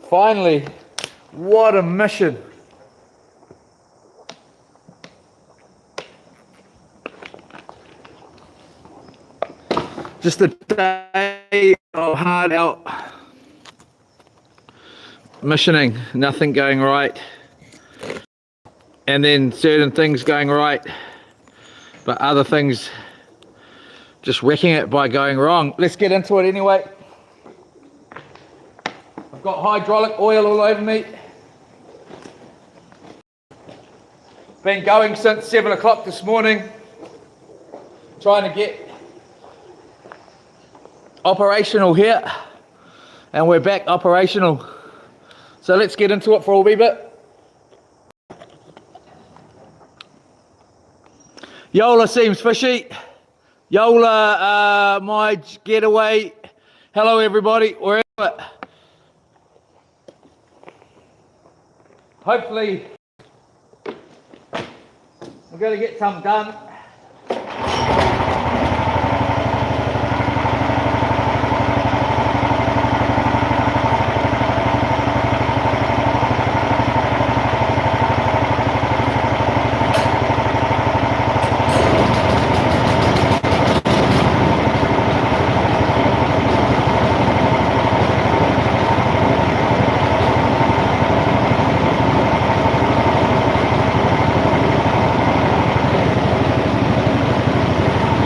Finally, what a mission. Just a day of hard out missioning, nothing going right, and then certain things going right, but other things just wrecking it by going wrong. Let's get into it anyway. I've got hydraulic oil all over me. Been going since 7 o'clock this morning, trying to get operational here, and we're back operational. So let's get into it for a wee bit. Yola seems fishy. Yola, my getaway. Hello everybody, we're in it. Hopefully we're going to get some done.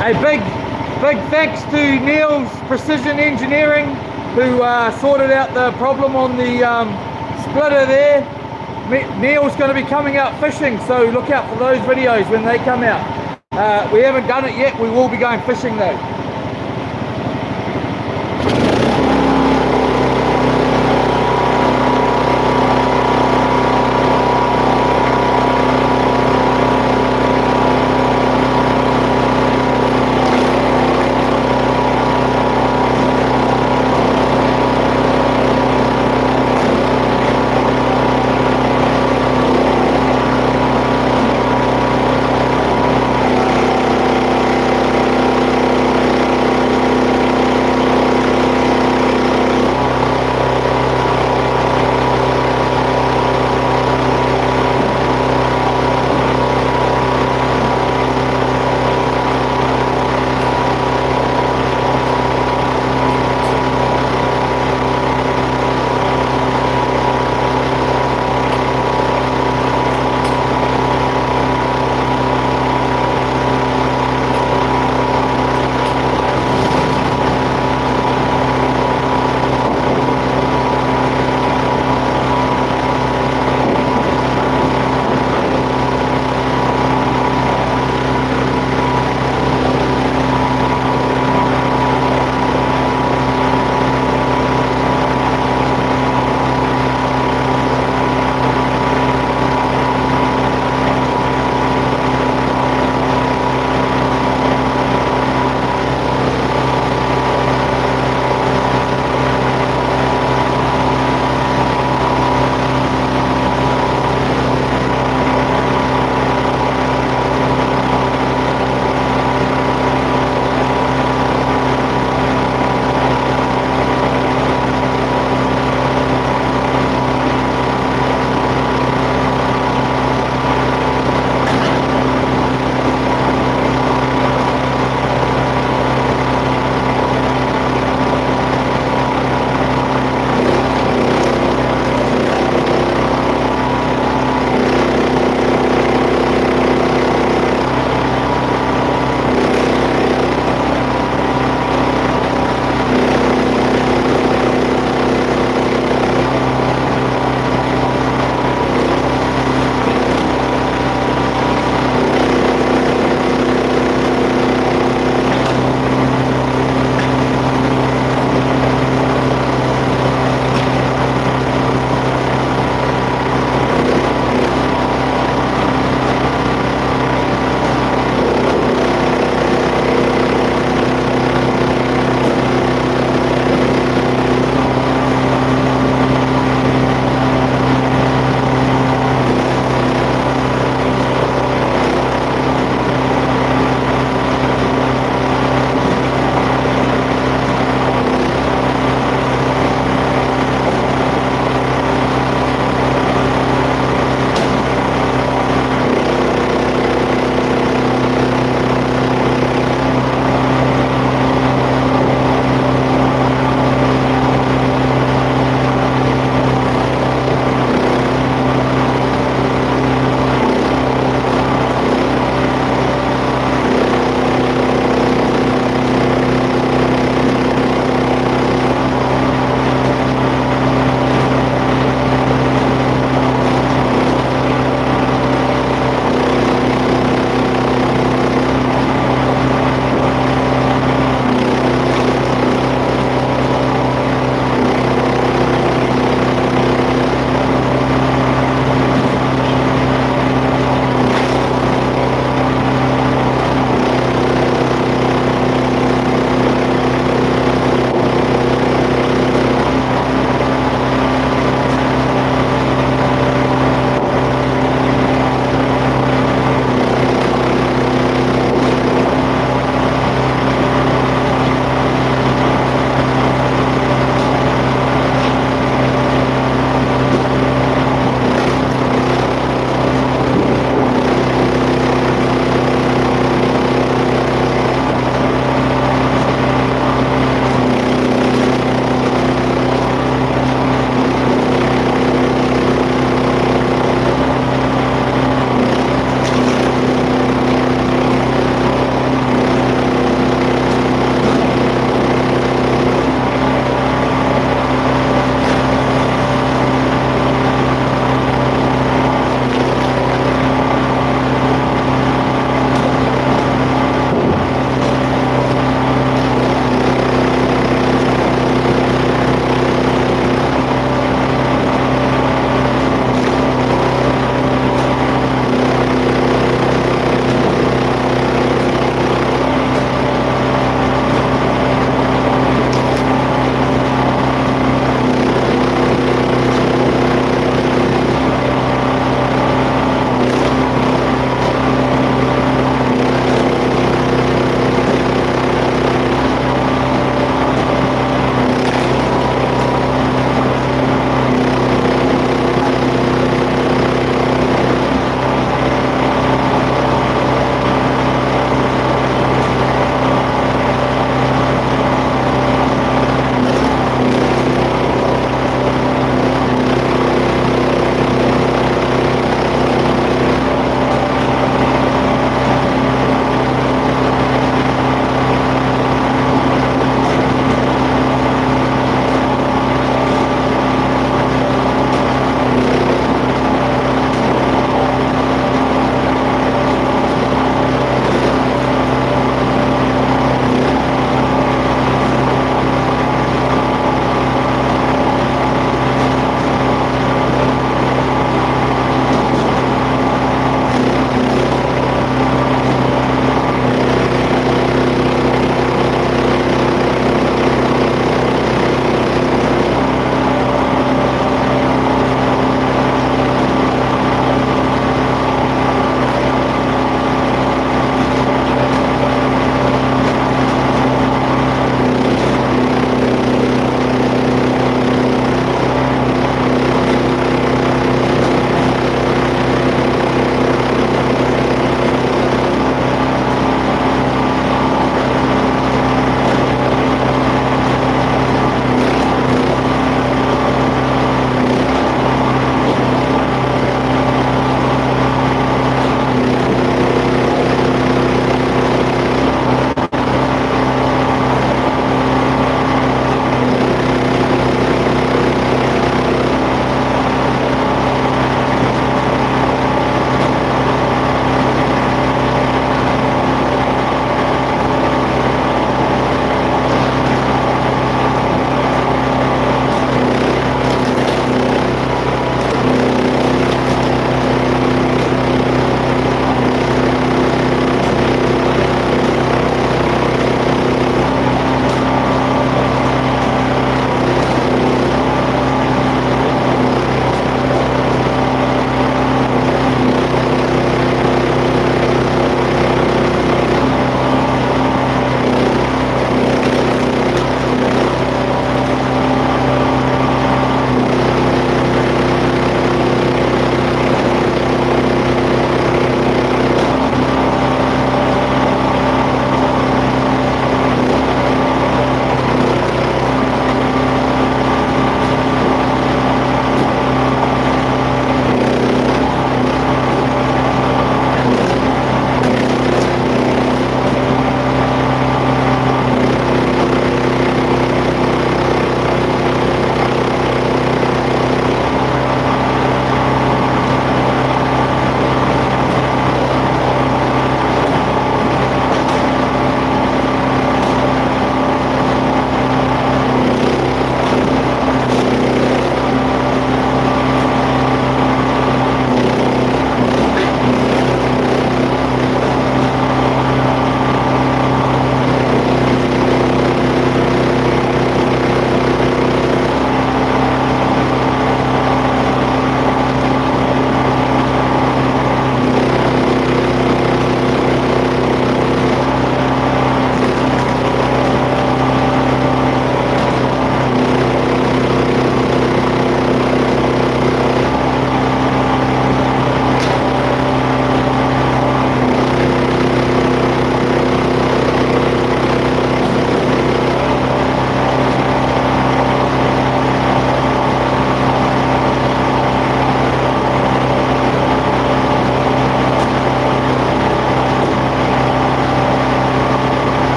A big thanks to Neil's Precision Engineering, who sorted out the problem on the splitter there. Neil's going to be coming out fishing, so look out for those videos when they come out. We haven't done it yet, we will be going fishing though.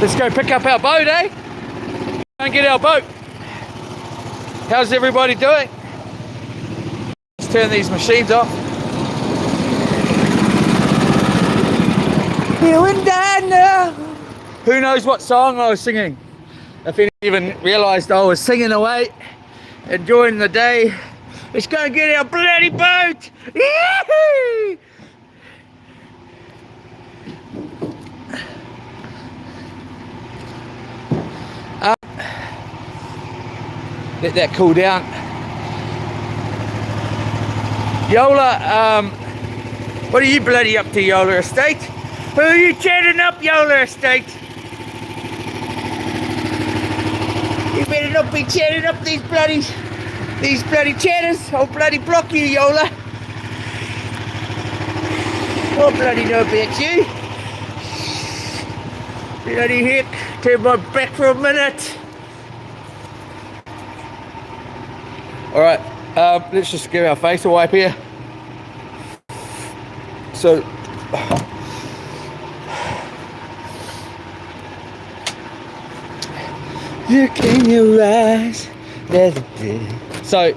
Let's go pick up our boat, eh? Go and get our boat. How's everybody doing? Let's turn these machines off. You and I know. Who knows what song I was singing? If any even realised I was singing away, enjoying the day. Let's go and get our bloody boat! Yee-hoo! Let that cool down. Yola, what are you bloody up to, Yola Estate? Who are you chatting up, Yola Estate? You better not be chatting up these bloody chatters. I'll bloody block you, Yola. I'll bloody know about you. Bloody heck, turn my back for a minute. Alright, let's just give our face a wipe here. So, look in your eyes, there's a bit. So,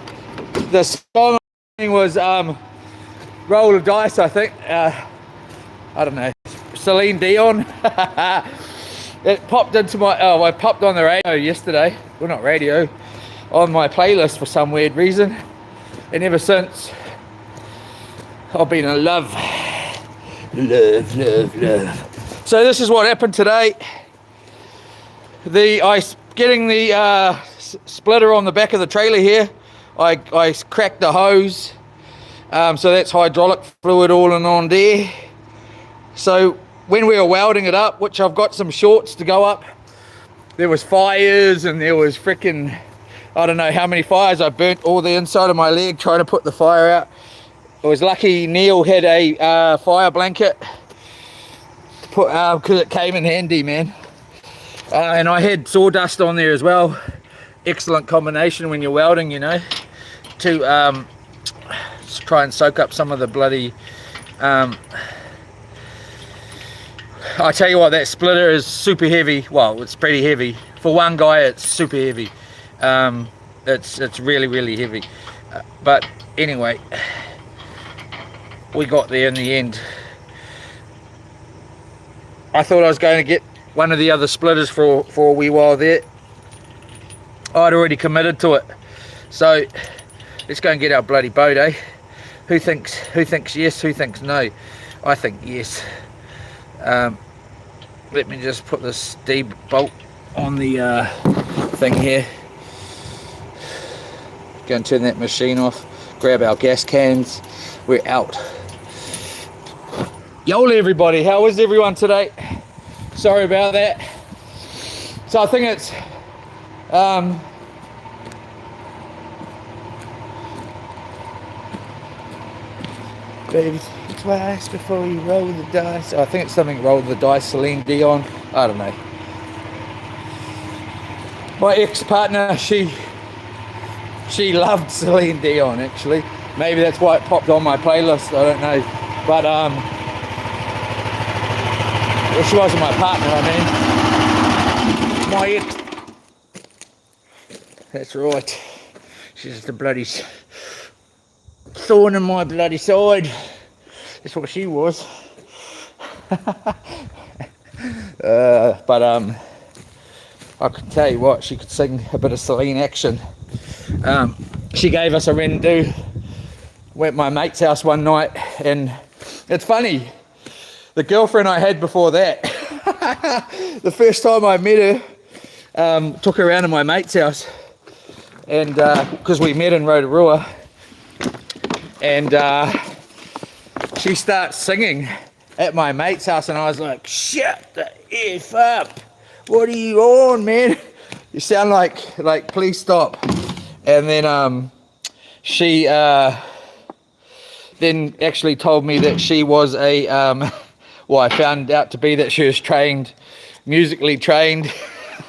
the song was Roll the Dice, I think. I don't know, Celine Dion. It popped into my, I popped on the radio yesterday. Well, not radio, on my playlist for some weird reason. And ever since, I've been in love. Love. So this is what happened today. Getting the splitter on the back of the trailer here, I cracked the hose. So that's hydraulic fluid all in on there. So when we were welding it up, which I've got some shorts to go up, there was fires and there was freaking, I don't know how many fires. I burnt all the inside of my leg trying to put the fire out. I was lucky Neil had a fire blanket to put, because it came in handy, man. And I had sawdust on there as well. Excellent combination when you're welding, you know, to try and soak up some of the bloody I tell you what, that splitter is super heavy. Well, it's pretty heavy for one guy. It's super heavy. It's really heavy, but anyway, we got there in the end. I thought I was going to get one of the other splitters for a wee while there. I'd already committed to it, so let's go and get our bloody boat, eh? Who thinks yes, who thinks no? I think yes. Let me just put this D-bolt on the thing here. Go and turn that machine off, grab our gas cans, we're out. Yola everybody, how is everyone today? Sorry about that. So I think it's baby, twice before you roll the dice. I think it's something roll the dice, Celine Dion. I don't know. My ex-partner, she loved Celine Dion actually. Maybe that's why it popped on my playlist, I don't know. But well, she wasn't my partner, I mean. My ex. That's right. She's the bloody thorn in my bloody side. That's what she was. But I could tell you what, she could sing a bit of Celine action. She gave us a ren-do. Went to my mate's house one night, and it's funny, the girlfriend I had before that, the first time I met her, took her around to my mate's house, and because we met in Rotorua, and she starts singing at my mate's house, and I was like, shut the F up, what are you on, man? You sound like please stop. And then she then actually told me that she was a well, I found out to be that she was musically trained.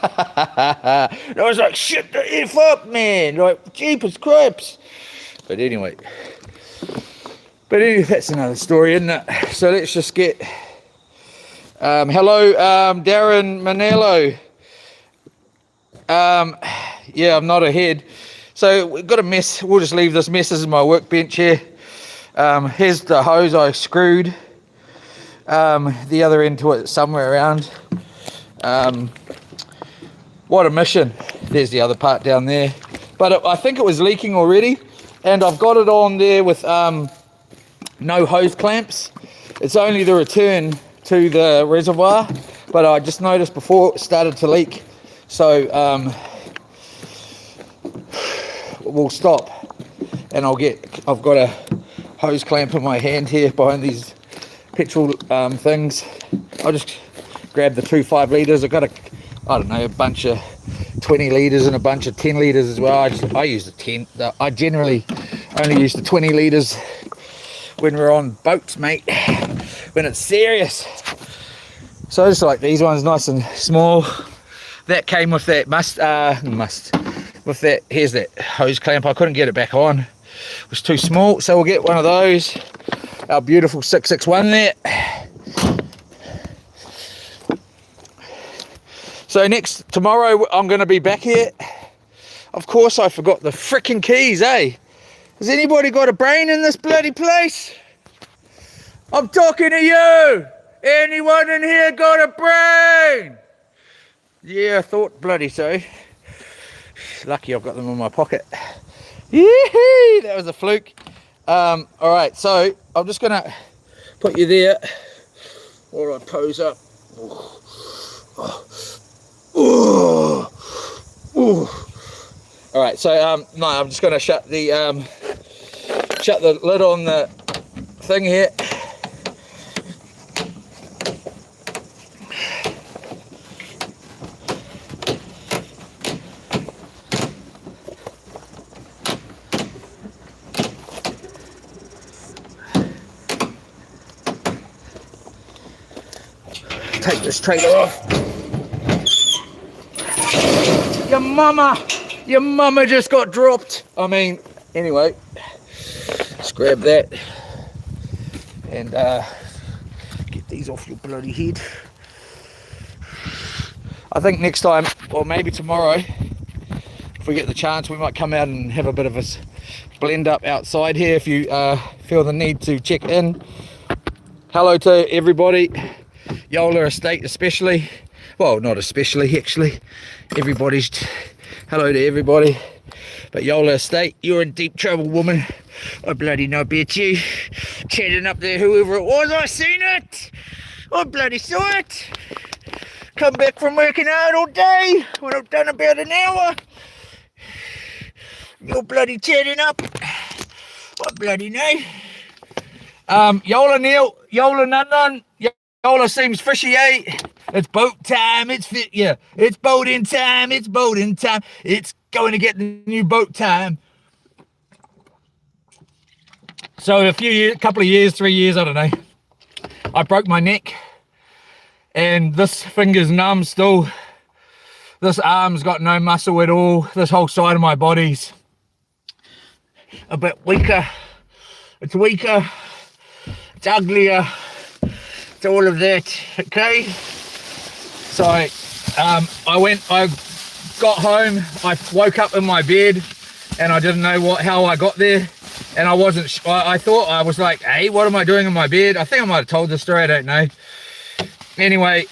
And I was like, shut the F up, man, like jeepers cripes. But anyway, that's another story, isn't it? So let's just get Hello, Darren Manello. Yeah, I'm not ahead. So we've got a mess. We'll just leave this mess. This is my workbench here. Here's the hose I screwed the other end to it somewhere around. What a mission. There's the other part down there. But I think it was leaking already. And I've got it on there with no hose clamps. It's only the return to the reservoir. But I just noticed before it started to leak. So we'll stop. And I've got a hose clamp in my hand here behind these petrol things. I'll just grab the 2 5 litres. I've got a bunch of 20 litres and a bunch of 10 litres as well. I use the 10. I generally only use the 20 litres when we're on boats, mate, when it's serious. So I just like these ones, nice and small. That came with that with that, here's that hose clamp. I couldn't get it back on. It was too small, so we'll get one of those. Our beautiful 661 there. So tomorrow I'm going to be back here. Of course I forgot the frickin' keys, eh? Has anybody got a brain in this bloody place? I'm talking to you! Anyone in here got a brain? Yeah, I thought bloody so. Lucky I've got them in my pocket. Yee-hee, that was a fluke. Alright, so I'm just going to put you there while I pose up. Alright, so no, I'm just going to shut the lid on the thing here. Take this trailer off. Your mama just got dropped. I mean, anyway, let's grab that and get these off your bloody head. I think next time, or maybe tomorrow, if we get the chance, we might come out and have a bit of a blend up outside here if you feel the need to check in. Hello to everybody. Yola Estate especially, well, not especially actually, everybody's, hello to everybody, but Yola Estate, you're in deep trouble, woman. I bloody know about you, chatting up there, whoever it was. I seen it, I bloody saw it. Come back from working hard all day, when I've done about an hour, you're bloody chatting up. I bloody know. Yola Neil, Yola Nunnan, Yola seems fishy, eh? It's boat time, it's boating time, it's boating time. It's going to get the new boat time. So couple of years, 3 years, I don't know, I broke my neck and this finger's numb still. This arm's got no muscle at all. This whole side of my body's a bit weaker. It's weaker, it's uglier. It's all of that, okay? So I got home, I woke up in my bed and I didn't know how I got there, and I wasn't, I thought, I was like, hey, what am I doing in my bed? I think I might have told the story, I don't know. Anyway,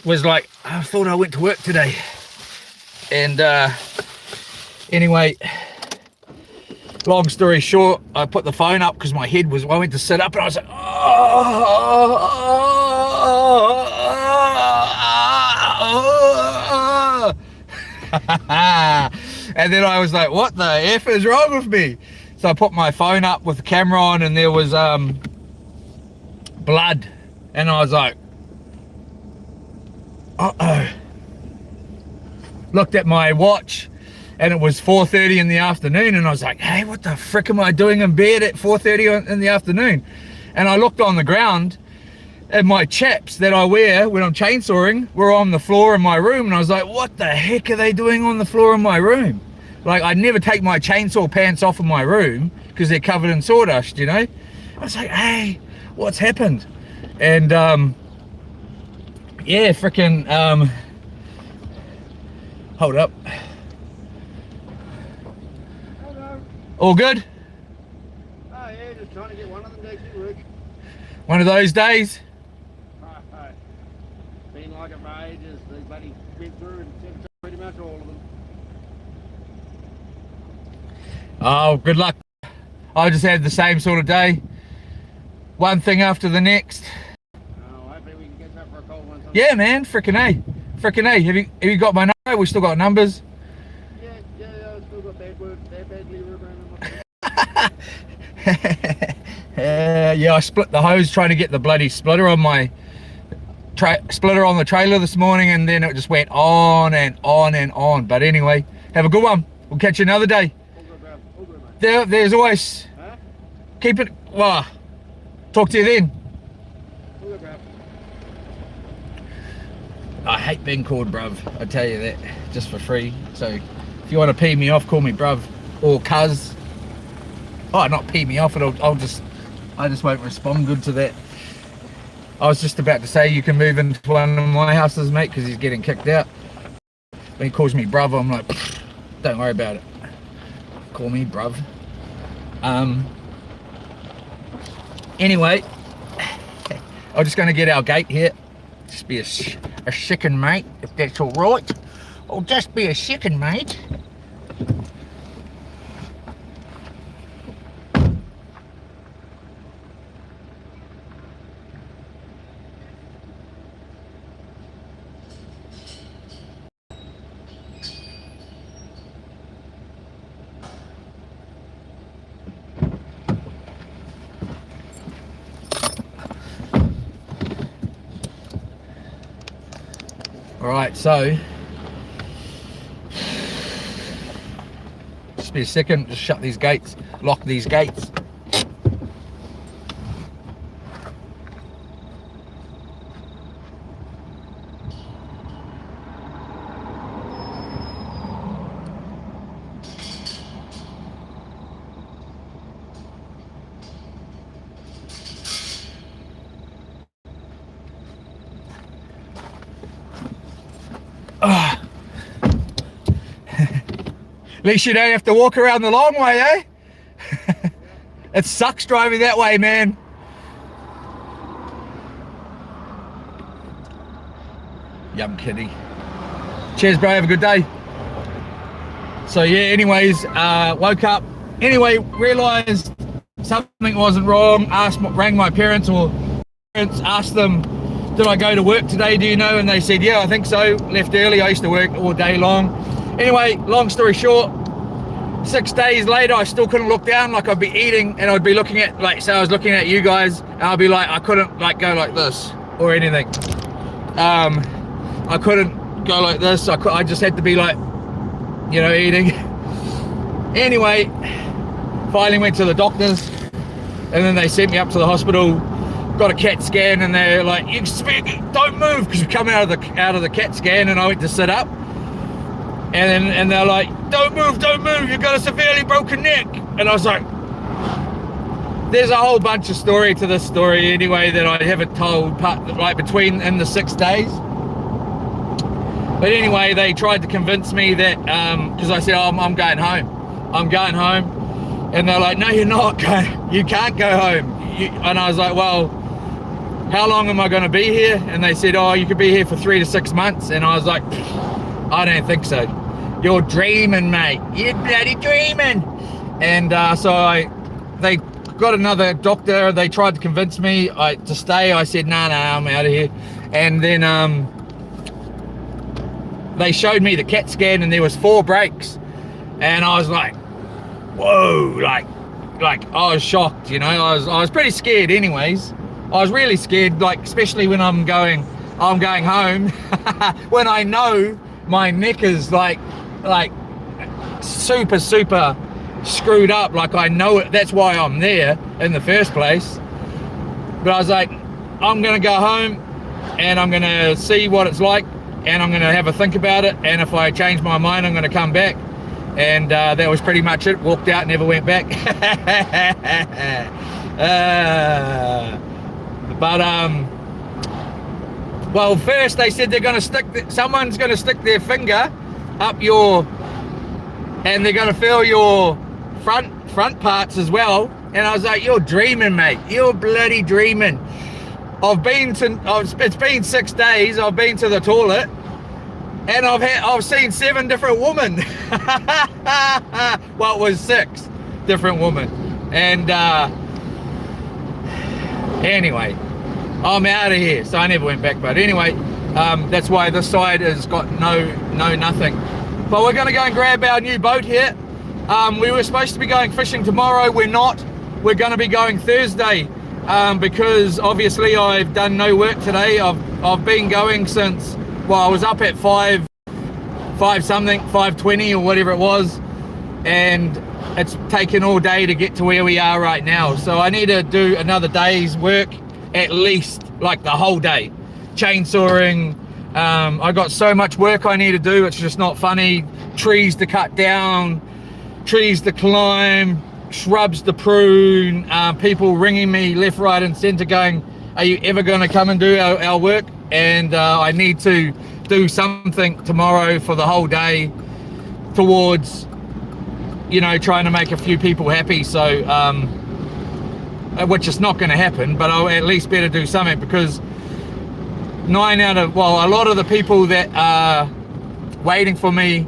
was like, I thought I went to work today. And anyway, long story short, I put the phone up because my head was, I went to sit up and I was like, and then I was like, what the F is wrong with me? So I put my phone up with the camera on and there was blood. And I was like, uh-oh. Looked at my watch and it was 4:30 in the afternoon, and I was like, hey, what the frick am I doing in bed at 4:30 in the afternoon? And I looked on the ground and my chaps that I wear when I'm chainsawing were on the floor in my room, and I was like, what the heck are they doing on the floor in my room? Like, I never take my chainsaw pants off in my room because they're covered in sawdust, you know? I was like, hey, what's happened? And Yeah, freaking, hold up. Hello. All good? Oh yeah, just trying to get one of them to actually work. One of those days? Right. Been like it for ages. They bloody went through and checked pretty much all of them. Oh, good luck. I just had the same sort of day. One thing after the next. Oh, hopefully we can get up for a cold one sometime. Yeah, man, frickin' A. Frickin' A. Have you got my number? We still got numbers. Yeah, I still got bad badly word around them. Yeah, I split the hose trying to get the bloody splitter on my the trailer this morning, and then it just went on and on and on. But anyway, have a good one. We'll catch you another day. All good, bro. All good, mate. There's always keep it. Well, talk to you then. All good, bro. I hate being called bruv, I tell you that, just for free. So if you want to pee me off, call me bruv or cuz. Oh, not pee me off, I just won't respond good to that. I was just about to say you can move into one of my houses, mate, because he's getting kicked out. When he calls me bruv, I'm like, don't worry about it. Call me bruv. Anyway, I'm just going to get our gate here. Just be a chicken, mate, if that's all right. I'll just be a chicken, mate. Alright, so just be a second, just shut these gates, lock these gates. At least you don't have to walk around the long way, eh? It sucks driving that way, man. Yum kitty. Cheers, bro, have a good day. So yeah, anyways, woke up. Anyway, realised something wasn't wrong. Rang my parents, asked them, did I go to work today, do you know? And they said, yeah, I think so. Left early, I used to work all day long. Anyway, long story short, 6 days later, I still couldn't look down. Like, I'd be eating and I'd be looking at, like, say I was looking at you guys, and I'd be like, I couldn't like go like this or anything. I couldn't go like this. I just had to be like, you know, eating. Anyway, finally went to the doctors, and then they sent me up to the hospital. Got a CAT scan, and they're like, don't move, because we come out of the CAT scan, and I went to sit up. And they're like, don't move, you've got a severely broken neck. And I was like, there's a whole bunch of story to this story anyway that I haven't told, like between in the 6 days. But anyway, they tried to convince me that, because I said, oh, I'm going home. I'm going home. And they're like, no, you're not. You can't go home. And I was like, well, how long am I going to be here? And they said, oh, you could be here for 3 to 6 months. And I was like, I don't think so. You're dreaming, mate. You're bloody dreaming. And so they got another doctor. They tried to convince me to stay. I said, no, I'm out of here. And then they showed me the CAT scan, and there was 4 breaks. And I was like, whoa, like I was shocked, you know. I was pretty scared anyways. I was really scared, like, especially when I'm going home when I know my neck is like super screwed up. Like, I know it, that's why I'm there in the first place. But I was like, I'm gonna go home and I'm gonna see what it's like, and I'm gonna have a think about it, and if I change my mind, I'm gonna come back. And that was pretty much it. Walked out, never went back. But Well, first they said they're going to someone's going to stick their finger up your, and they're going to feel your front parts as well. And I was like, you're dreaming, mate. You're bloody dreaming. It's been 6 days. I've been to the toilet, and I've seen 7 different women. Well, it was 6 different women. And anyway, I'm out of here, so I never went back. But anyway, that's why this side has got no nothing. But we're going to go and grab our new boat here. We were supposed to be going fishing tomorrow. We're not. We're going to be going Thursday, because obviously I've done no work today. I've been going since, well, I was up at 5:20 or whatever it was, and it's taken all day to get to where we are right now. So I need to do another day's work, at least, like the whole day. Chainsawing. I got so much work I need to do, it's just not funny. Trees to cut down, trees to climb, shrubs to prune, people ringing me left, right and center going, are you ever going to come and do our work? And I need to do something tomorrow for the whole day towards, you know, trying to make a few people happy. So which is not going to happen, but I'll at least better do something, because a lot of the people that are waiting for me,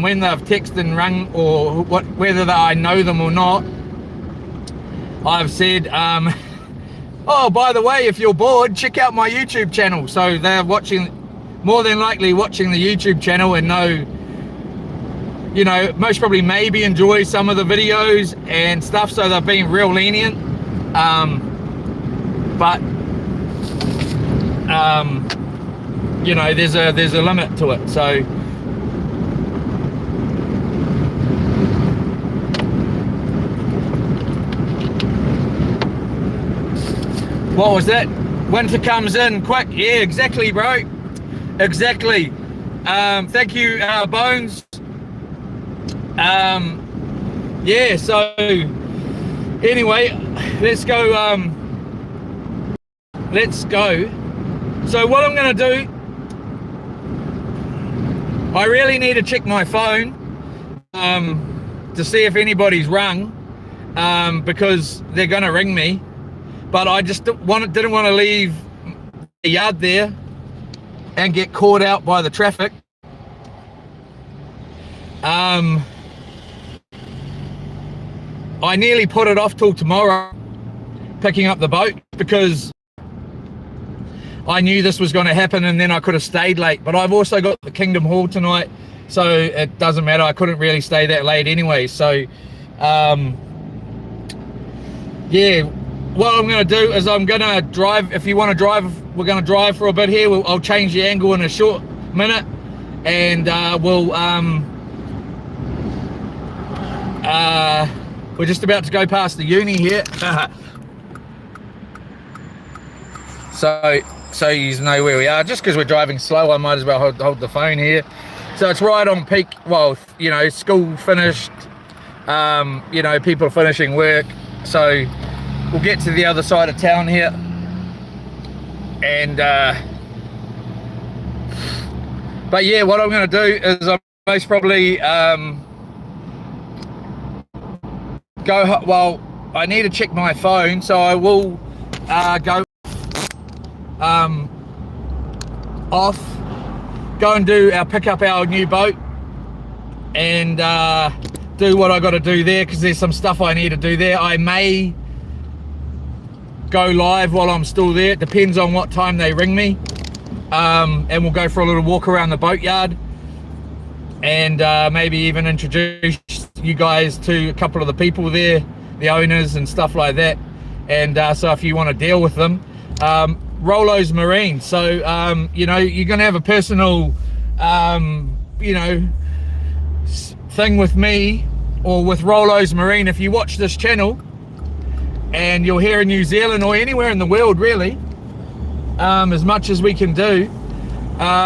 when they've texted and rung, or whether I know them or not, I've said, oh, by the way, if you're bored, check out my YouTube channel. So they're more than likely watching the YouTube channel and know, you know, most probably maybe enjoy some of the videos and stuff. So they've been real lenient, but you know, there's a limit to it. So what was that? Winter comes in quick. Yeah, exactly, bro. Exactly. Thank you, Bones. Yeah, so anyway, let's go. So what I'm going to do, I really need to check my phone to see if anybody's rung, because they're going to ring me. But I just didn't want to leave the yard there and get caught out by the traffic. I nearly put it off till tomorrow, picking up the boat, because I knew this was going to happen, and then I could have stayed late. But I've also got the Kingdom Hall tonight, so it doesn't matter. I couldn't really stay that late anyway. So yeah, what I'm going to do is I'm going to drive. If you want to drive, we're going to drive for a bit here. I'll change the angle in a short minute, and we're just about to go past the uni here. So you know where we are. Just because we're driving slow, I might as well hold the phone here. So it's right on peak. Well, you know, school finished, you know, people are finishing work. So we'll get to the other side of town here, and but yeah, what I'm going to do is I'm most probably I need to check my phone, so I will go go and pick up our new boat, and do what I got to do there, because there's some stuff I need to do there. I may go live while I'm still there. It depends on what time they ring me, and we'll go for a little walk around the boatyard, and maybe even introduce you guys to a couple of the people there, the owners and stuff like that. And so if you want to deal with them, Rolo's Marine. So you know, you're gonna have a personal you know, thing with me or with Rolo's Marine if you watch this channel and you're here in New Zealand or anywhere in the world really. As much as we can do,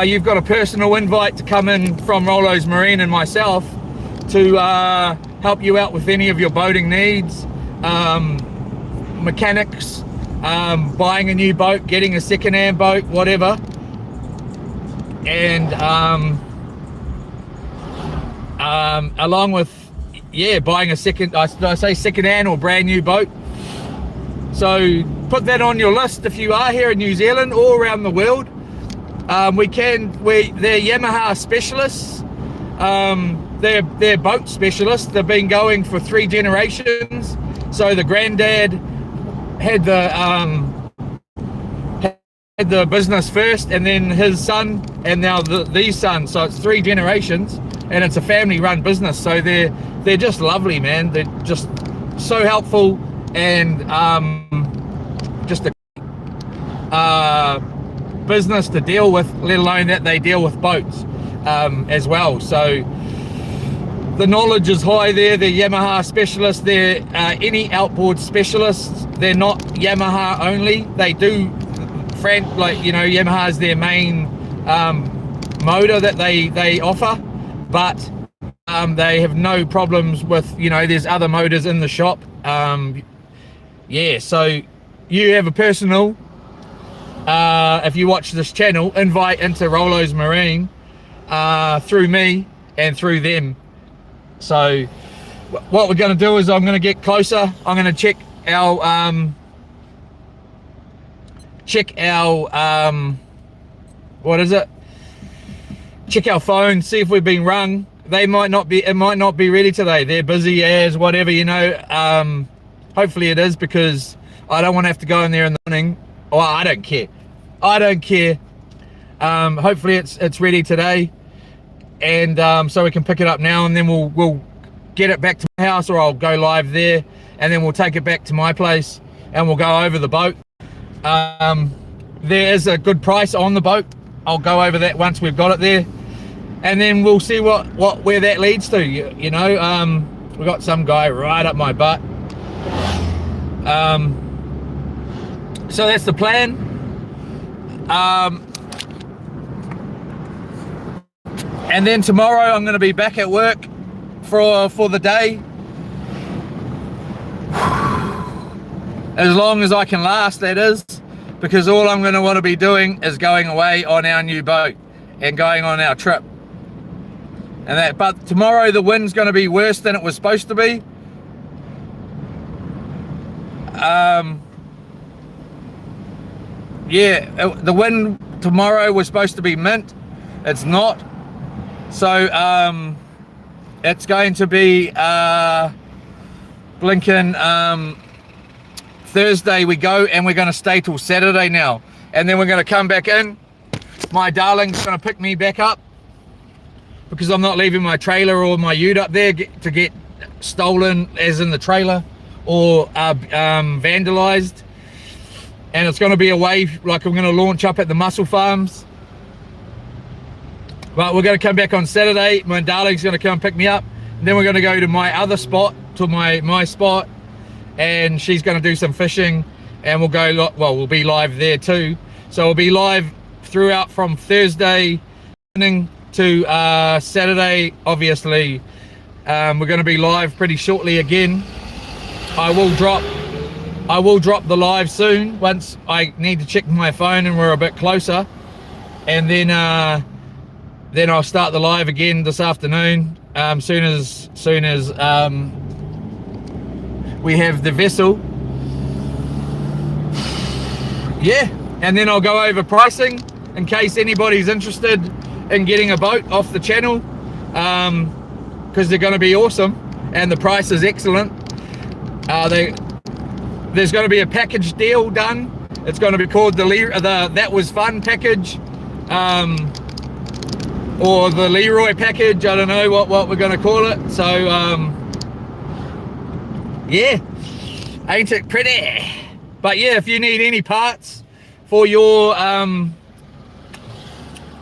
you've got a personal invite to come in from Rolo's Marine and myself to help you out with any of your boating needs, mechanics, buying a new boat, getting a second-hand boat, whatever, and along with buying a second-hand or brand new boat. So put that on your list if you are here in New Zealand or around the world. They're Yamaha specialists. They're boat specialists. They've been going for 3 generations. So the granddad had the business first, and then his son, and now these sons. So it's 3 generations, and it's a family-run business. So they're just lovely, man. They're just so helpful, and just a business to deal with, let alone that they deal with boats as well. So the knowledge is high there. They're Yamaha specialists. They're any outboard specialists. They're not Yamaha only. They do Yamaha is their main motor that they offer, but they have no problems with, there's other motors in the shop. So you have a personal, if you watch this channel, invite into Rolo's Marine through me and through them. So what we're going to do is I'm going to get closer. I'm going to check our check our phone, see if we've been rung. It might not be ready today. They're busy as whatever, hopefully it is, because I don't want to have to go in there in the morning. Oh, I don't care. Hopefully it's ready today, and so we can pick it up now, and then we'll get it back to my house, or I'll go live there, and then we'll take it back to my place and we'll go over the boat. There is a good price on the boat. I'll go over that once we've got it there, and then we'll see where that leads to. We've got some guy right up my butt. So that's the plan. And then tomorrow I'm going to be back at work for the day, as long as I can last, that is, because all I'm going to want to be doing is going away on our new boat and going on our trip. But tomorrow the wind's going to be worse than it was supposed to be. The wind tomorrow was supposed to be mint. It's not. So it's going to be blinking Thursday we go, and we're going to stay till Saturday now, and then we're going to come back in. My darling's going to pick me back up, because I'm not leaving my trailer or my ute up there to get stolen, as in the trailer, or vandalized. And it's going to be away, like I'm going to launch up at the mussel farms. But we're going to come back on Saturday. My darling's going to come pick me up, and then we're going to go to my other spot, to my spot, and she's going to do some fishing, and we'll be live there too. So we'll be live throughout from Thursday evening to Saturday. Obviously, we're going to be live pretty shortly again. I will drop the live soon once I need to check my phone and we're a bit closer, and then I'll start the live again this afternoon. Soon as we have the vessel. And then I'll go over pricing in case anybody's interested in getting a boat off the channel, because they're going to be awesome and the price is excellent. There's going to be a package deal done. It's going to be called the That Was Fun package, or the Leroy package. I don't know what we're going to call it. So ain't it pretty? But if you need any parts for your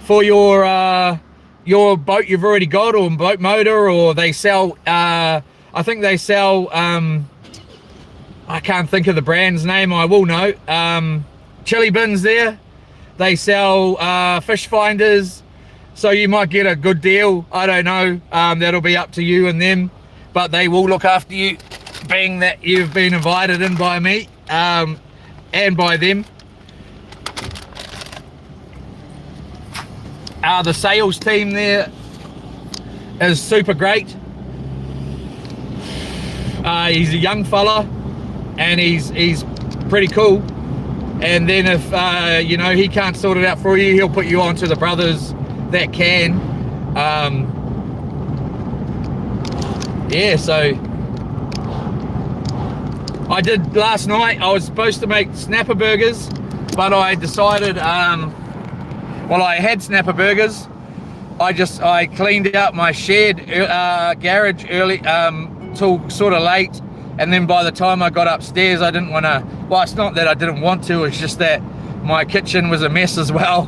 boat you've already got, or boat motor, or they sell, I think they sell, I can't think of the brand's name, I will know, chili bins there. They sell fish finders, so you might get a good deal. I don't know, that'll be up to you and them, but they will look after you, being that you've been invited in by me. and by them. The sales team there is super great. He's a young fella, and he's pretty cool. And then if you know, he can't sort it out for you, he'll put you on to the brothers that can. Yeah, so I did last night. I was supposed to make snapper burgers, but I decided, well, I had snapper burgers. I cleaned out my shed garage early till sort of late, and then by the time I got upstairs, I didn't want to. Well, it's not that I didn't want to, it's just that my kitchen was a mess as well.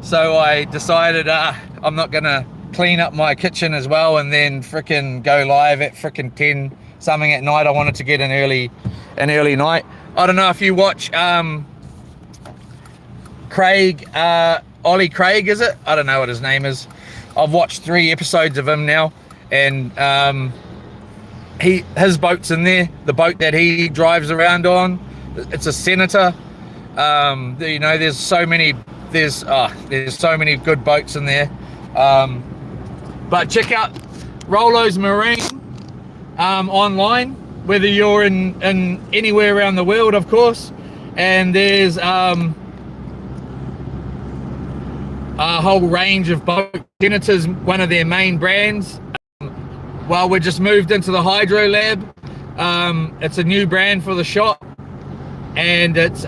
So I decided I'm not gonna clean up my kitchen as well and then frickin' go live at frickin' 10 something at night. I wanted to get an early night. I don't know if you watch Craig, Ollie Craig, is it? I don't know what his name is. I've watched 3 episodes of him now, and his boat's in there, the boat that he drives around on. It's a Senator. You know, there's so many good boats in there. But check out Rollo's Marine online, whether you're in anywhere around the world, of course. And there's a whole range of boats. Senator's one of their main brands. Well, we just moved into the Hydro Lab. It's a new brand for the shop, and it's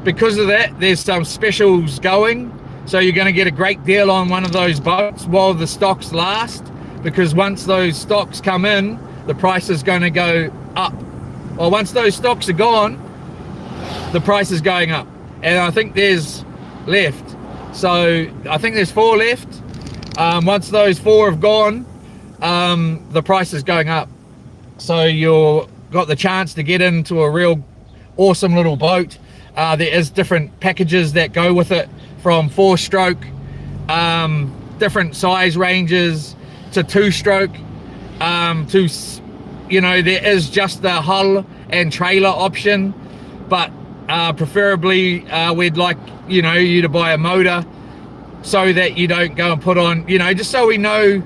because of that, there's some specials going. So you're going to get a great deal on one of those boats while the stocks last, because once those stocks come in, the price is going to go up. Well, once those stocks are gone, the price is going up. And I think there's left. So I think there's 4 left. Once those 4 have gone, the price is going up. So you've got the chance to get into a real awesome little boat. There is different packages that go with it, from 4-stroke, different size ranges, to 2-stroke, to, you know, there is just the hull and trailer option, but preferably we'd like, you know, you to buy a motor so that you don't go and put on, you know, just so we know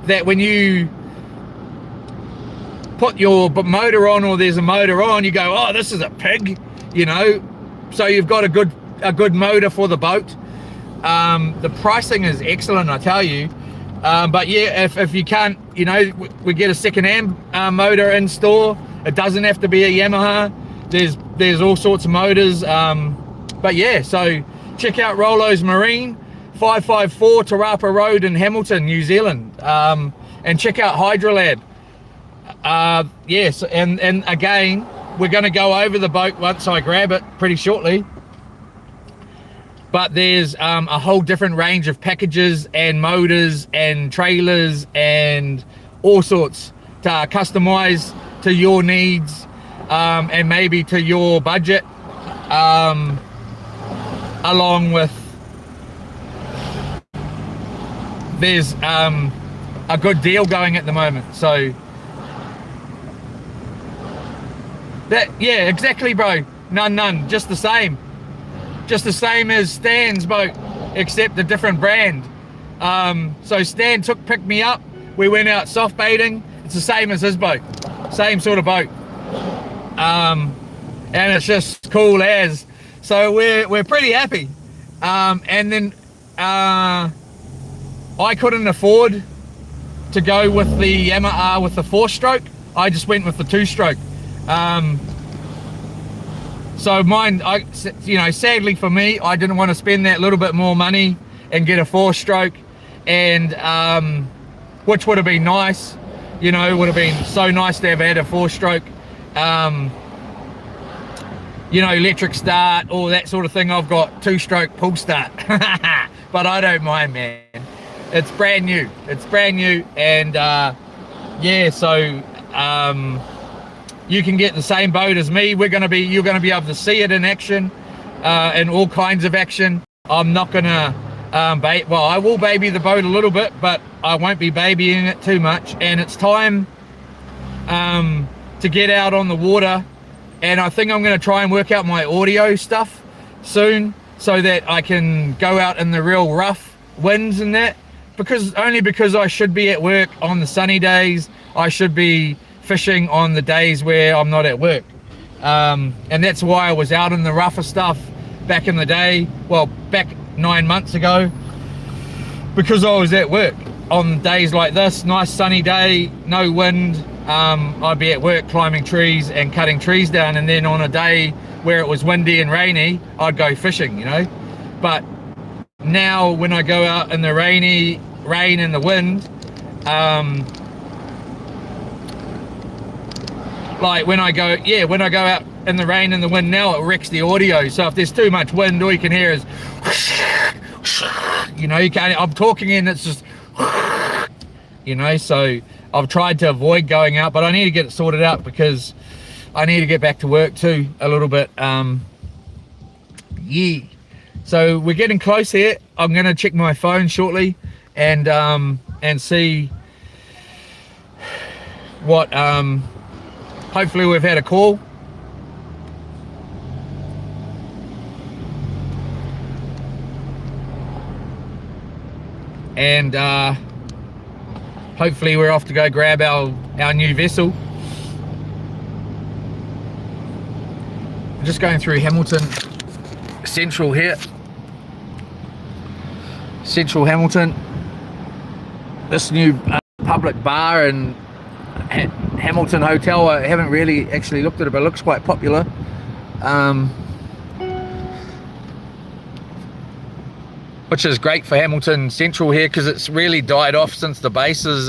that when you put your motor on, or there's a motor on, you go, oh, this is a pig, you know. So you've got a good motor for the boat. The pricing is excellent, I tell you. But yeah, if you can't, you know, we get a second-hand motor in store. It doesn't have to be a Yamaha. There's all sorts of motors. But yeah, so check out Rollo's Marine, 554 Tarapa Road in Hamilton, New Zealand. And check out Hydrolab. Yes, and again, we're going to go over the boat once I grab it pretty shortly. But there's a whole different range of packages and motors and trailers and all sorts to customize to your needs, and maybe to your budget, along with there's a good deal going at the moment. So that, yeah, exactly, bro. None, just the same as Stan's boat, except a different brand. So Stan picked me up, we went out soft baiting. It's the same as his boat, same sort of boat, and it's just cool as. So we're pretty happy. And then I couldn't afford to go with the Yamaha with the 4-stroke. I just went with the 2-stroke. So mine, you know, sadly for me, I didn't want to spend that little bit more money and get a 4-stroke, and which would have been nice, you know, would have been so nice to have had a 4-stroke, you know, electric start, all that sort of thing. I've got 2-stroke pull start, but I don't mind, man. It's brand new, and yeah, so you can get the same boat as me. You're gonna be able to see it in action, in all kinds of action. I'm not gonna well, I will baby the boat a little bit, but I won't be babying it too much. And it's time to get out on the water, and I think I'm going to try and work out my audio stuff soon so that I can go out in the real rough winds and that, because I should be at work on the sunny days. I should be fishing on the days where I'm not at work, and that's why I was out in the rougher stuff back in the day, well, back 9 months ago, because I was at work on days like this, nice sunny day, no wind. I'd be at work climbing trees and cutting trees down, and then on a day where it was windy and rainy, I'd go fishing, you know. But now when I go out in the rain and the wind, like when I go out in the rain and the wind now, it wrecks the audio. So if there's too much wind, all you can hear is, you know, I'm talking and it's just, you know. So I've tried to avoid going out, but I need to get it sorted out because I need to get back to work too a little bit. Yeah. So we're getting close here. I'm gonna check my phone shortly and see what. Hopefully we've had a call. And hopefully we're off to go grab our new vessel. I'm just going through Hamilton Central here. Central Hamilton. This new public bar and Hamilton Hotel, I haven't really actually looked at it, but it looks quite popular. Which is great for Hamilton Central here, because it's really died off since the bases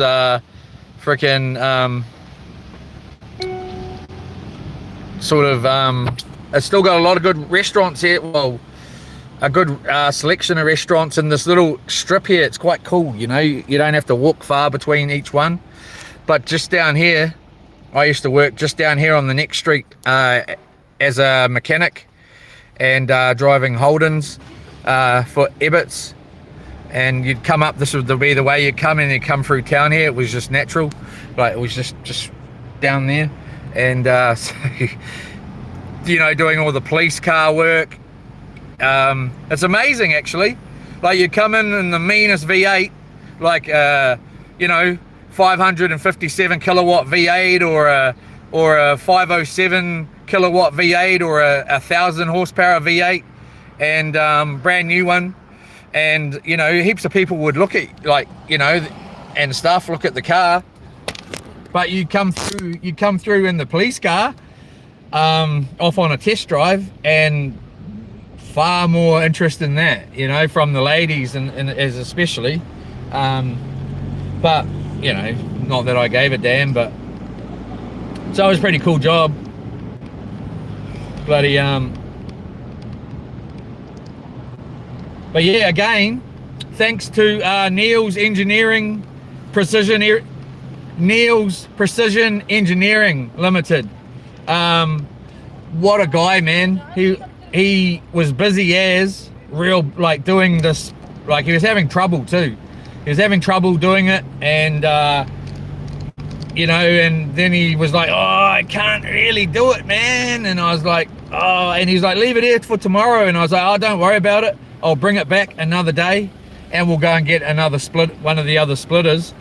it's still got a lot of good restaurants here. Well, a good selection of restaurants in this little strip here. It's quite cool, you know. You don't have to walk far between each one. But just down here, I used to work just down here on the next street as a mechanic and driving Holdens for Ebbets. And you'd come up, this would be the way you come, and you come through town here. It was just natural, like it was just down there. And so, you know, doing all the police car work. It's amazing actually. Like you come in the meanest V8, like you know, 557 kilowatt V8 or a 507 kilowatt V8 or a 1,000 horsepower V8, and brand new one. And you know, heaps of people would look at, like, you know, and stuff, look at the car, but you come through in the police car off on a test drive, and far more interest in that, you know, from the ladies and as especially, but you know, not that I gave a damn. But so it was a pretty cool job. Bloody but yeah, again, thanks to Neil's Precision Engineering Limited. What a guy, man. He was busy as real, like doing this, like he was having trouble too. He was having trouble doing it, and you know, and then he was like, oh, I can't really do it, man. And I was like, oh, and he's like, leave it here for tomorrow. And I was like, oh, don't worry about it. I'll bring it back another day and we'll go and get another one of the other splitters.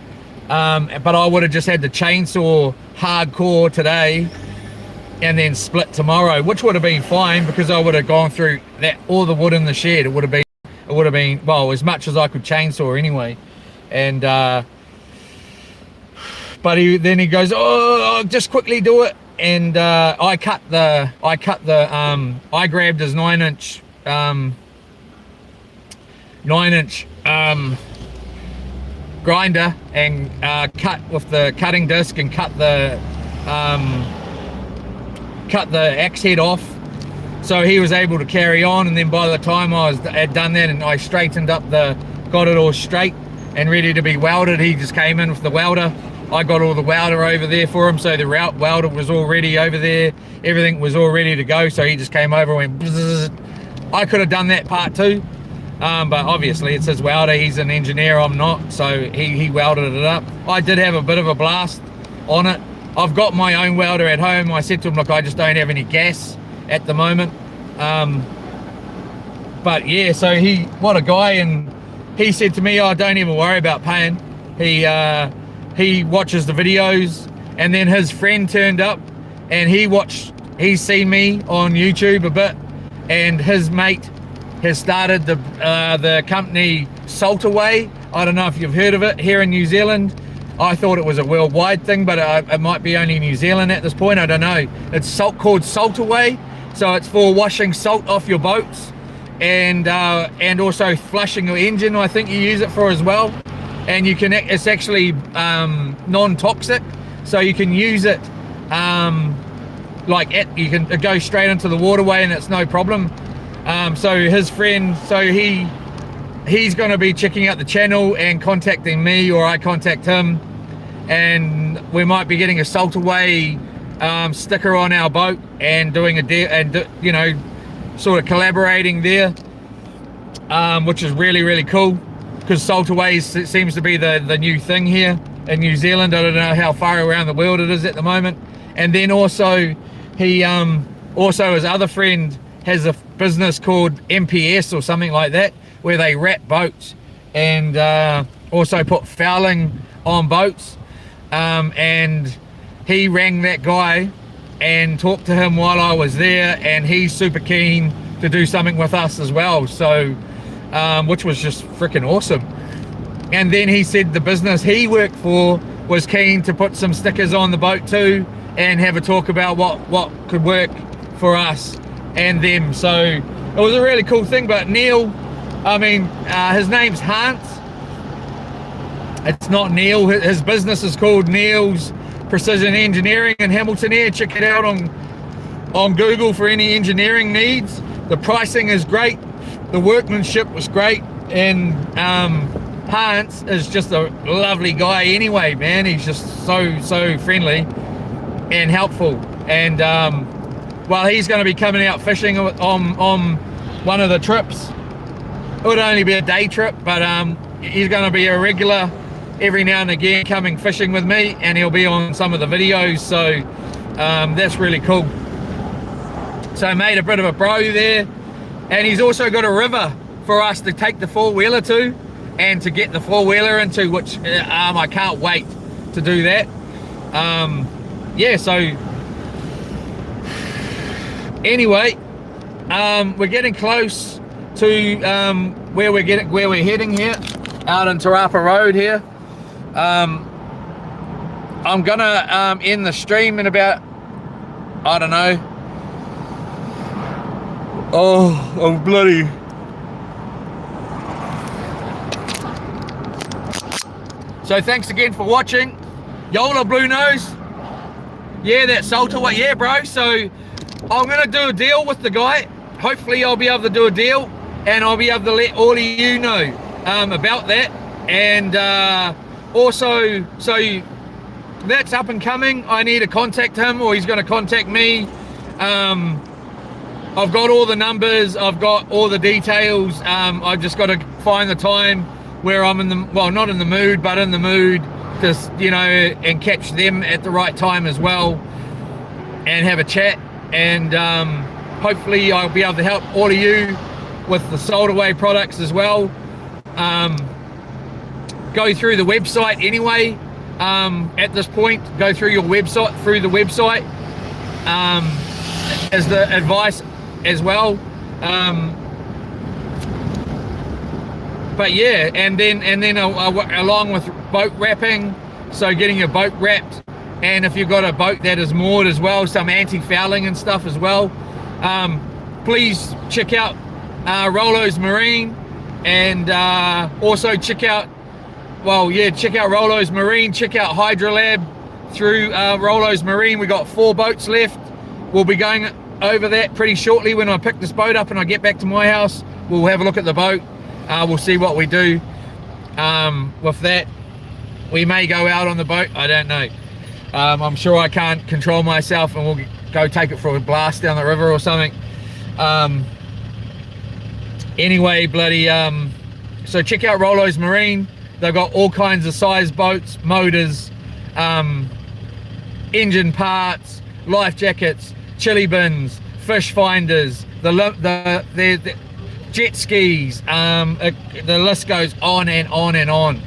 But I would have just had to chainsaw hardcore today and then split tomorrow, which would have been fine, because I would have gone through that, all the wood in the shed. It would have been, well, as much as I could chainsaw anyway. And but then he goes, oh, just quickly do it. And I grabbed his 9-inch grinder and cut with the cutting disc and cut the axe head off, so he was able to carry on. And then by the time I had done that and I straightened up got it all straight and ready to be welded, he just came in with the welder. I got all the welder over there for him, so the welder was already over there, everything was all ready to go, so he just came over and went bzzz. I could have done that part too, but obviously it's his welder, he's an engineer, I'm not, so he welded it up. I did have a bit of a blast on it, I've got my own welder at home. I said to him, look, I just don't have any gas at the moment. But yeah, so what a guy. And he said to me, oh, don't even worry about paying. He watches the videos, and then his friend turned up and he's seen me on YouTube a bit, and his mate has started the company Saltaway. I don't know if you've heard of it here in New Zealand. I thought it was a worldwide thing, but it might be only New Zealand at this point. I don't know. It's called Saltaway, so it's for washing salt off your boats, and also flushing your engine. I think you use it for as well. And it's actually non-toxic, so you can use it you can go straight into the waterway and it's no problem. So his friend, he's going to be checking out the channel and contacting me, or I contact him, and we might be getting a Saltaway sticker on our boat and doing a deal, and you know, sort of collaborating there, which is really, really cool, because Saltaway seems to be the new thing here in New Zealand. I don't know how far around the world it is at the moment. And then also his other friend has a business called MPS or something like that, where they wrap boats and also put fouling on boats. And he rang that guy and talked to him while I was there, and he's super keen to do something with us as well. So which was just freaking awesome. And then he said the business he worked for was keen to put some stickers on the boat too, and have a talk about what could work for us and them. So it was a really cool thing. But Neil, his name's Hans. It's not Neil. His business is called Neil's Precision Engineering in Hamilton here. Check it out on Google for any engineering needs. The pricing is great. The workmanship was great, and Hans is just a lovely guy anyway, man. He's just so friendly and helpful. And he's going to be coming out fishing on one of the trips. It would only be a day trip, but he's going to be a regular every now and again coming fishing with me, and he'll be on some of the videos. So that's really cool. So I made a bit of a bro there. And he's also got a river for us to take the four-wheeler to, and to get the four-wheeler into, which I can't wait to do that. Yeah, so anyway, we're getting close to where we're heading here, out on Tarapa Road here. I'm gonna end the stream in about, I don't know, oh bloody. So thanks again for watching. Yola Blue Nose. Yeah, that Saltaway. Yeah, bro. So I'm gonna do a deal with the guy. Hopefully I'll be able to do a deal, and I'll be able to let all of you know about that. And also, so that's up and coming. I need to contact him, or he's going to contact me. I've got all the numbers, I've got all the details. I've just got to find the time where I'm in the, well, not in the mood, but in the mood to, you know, and catch them at the right time as well, and have a chat. And hopefully I'll be able to help all of you with the Saltaway products as well. Go through the website anyway. At this point, go through the website as the advice as well. But yeah, and then along with boat wrapping, so getting your boat wrapped, and if you've got a boat that is moored as well, some anti-fouling and stuff as well. Please check out Rolo's Marine, and also check out Rolo's Marine, check out Hydrolab through Rolo's Marine. We got 4 boats left. We'll be going over that pretty shortly. When I pick this boat up and I get back to my house, we'll have a look at the boat. We'll see what we do with that. We may go out on the boat, I don't know. I'm sure I can't control myself, and we'll go take it for a blast down the river or something. Anyway, bloody, so check out Rolo's Marine. They've got all kinds of size boats, motors, engine parts, life jackets, chili bins, fish finders, the jet skis, the list goes on and on and on.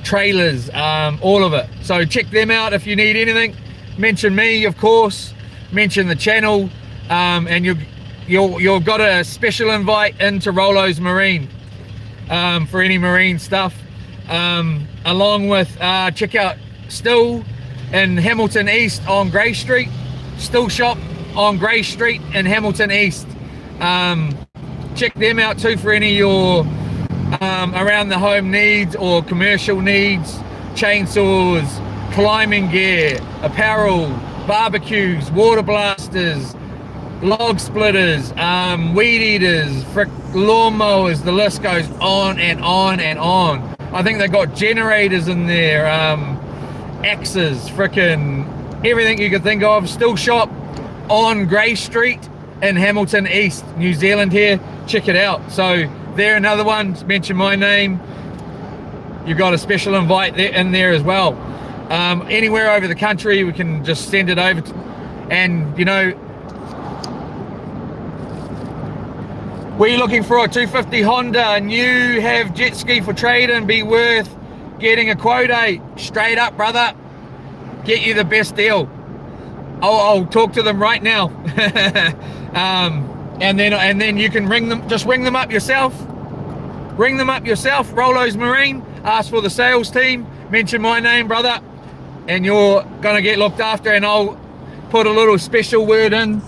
Trailers, all of it. So check them out if you need anything. Mention me, of course. Mention the channel, and you've got a special invite into Rolo's Marine for any marine stuff. Along with check out Still in Hamilton East on Grey Street. Still shop on Grey Street in Hamilton East. Check them out too for any of your around the home needs or commercial needs. Chainsaws, climbing gear, apparel, barbecues, water blasters, log splitters, weed eaters, lawnmowers. The list goes on and on and on. I think they got generators in there, axes, frickin' everything you could think of. Still shop on Grey Street in Hamilton East, New Zealand here. Check it out. So there, another one. Mention my name. You got a special invite there in there as well. Anywhere over the country, we can just send it over to, and you know, we're looking for a 250 Honda and you have jet ski for trade and be worth getting a quote, straight up, brother. Get you the best deal. I'll talk to them right now. And then you can ring them, just ring them up yourself. Ring them up yourself, Rolo's Marine. Ask for the sales team. Mention my name, brother, and you're gonna get looked after. And I'll put a little special word in,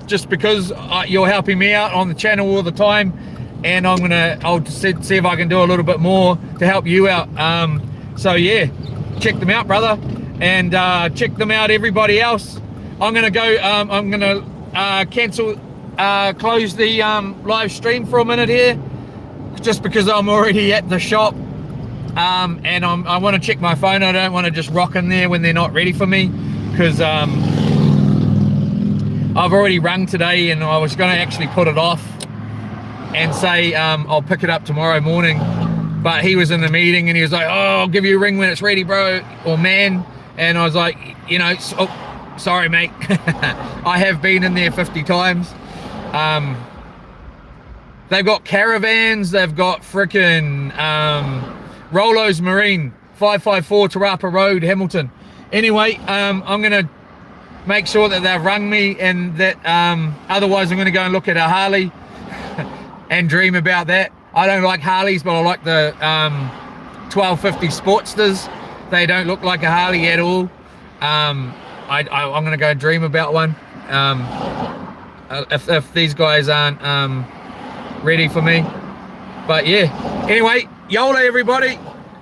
just because you're helping me out on the channel all the time, and I'll see if I can do a little bit more to help you out. So yeah, check them out, brother, and check them out, everybody else. I'm gonna go. I'm gonna close the live stream for a minute here, just because I'm already at the shop. And I want to check my phone. I don't want to just rock in there when they're not ready for me, because I've already rung today and I was going to actually put it off and say I'll pick it up tomorrow morning, but he was in the meeting and he was like, oh, I'll give you a ring when it's ready, bro, or man. And I was like, you know, oh, sorry mate. I have been in there 50 times. They've got caravans, they've got frickin' Rolo's Marine, 554 Tarapa Road, Hamilton. Anyway, I'm gonna make sure that they've rung me, and that otherwise I'm gonna go and look at a Harley and dream about that. I don't like Harleys, but I like the 1250 Sportsters. They don't look like a Harley at all. I'm gonna go and dream about one. If these guys aren't ready for me. But yeah, anyway, Yola everybody,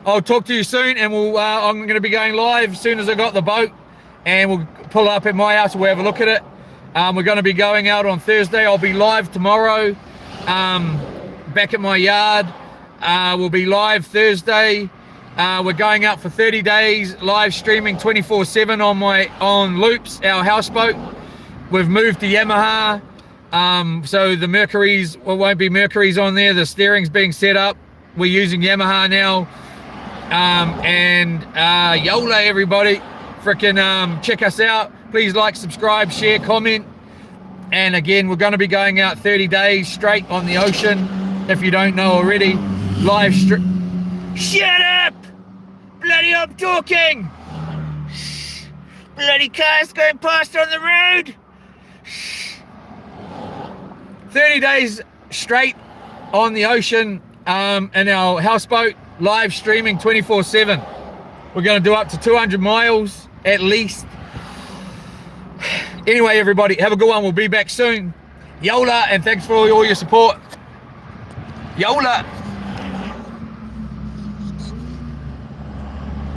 I'll talk to you soon, and I'm going to be going live as soon as I got the boat, and we'll pull up at my house and we'll have a look at it. We're going to be going out on Thursday. I'll be live tomorrow, back at my yard. We'll be live Thursday. We're going out for 30 days, live streaming 24/7 on Loops, our houseboat. We've moved to Yamaha, so the Mercuries, won't be Mercuries on there. The steering's being set up. We're using Yamaha now. Yola everybody, frickin' check us out. Please like, subscribe, share, comment. And again, we're going to be going out 30 days straight on the ocean, if you don't know already. Live stream. Shut up! Bloody, I'm talking! Bloody cars going past on the road! 30 days straight on the ocean, in our houseboat, live streaming 24/7. We're going to do up to 200 miles at least. Anyway, everybody, have a good one. We'll be back soon. Yola, and thanks for all your support. Yola.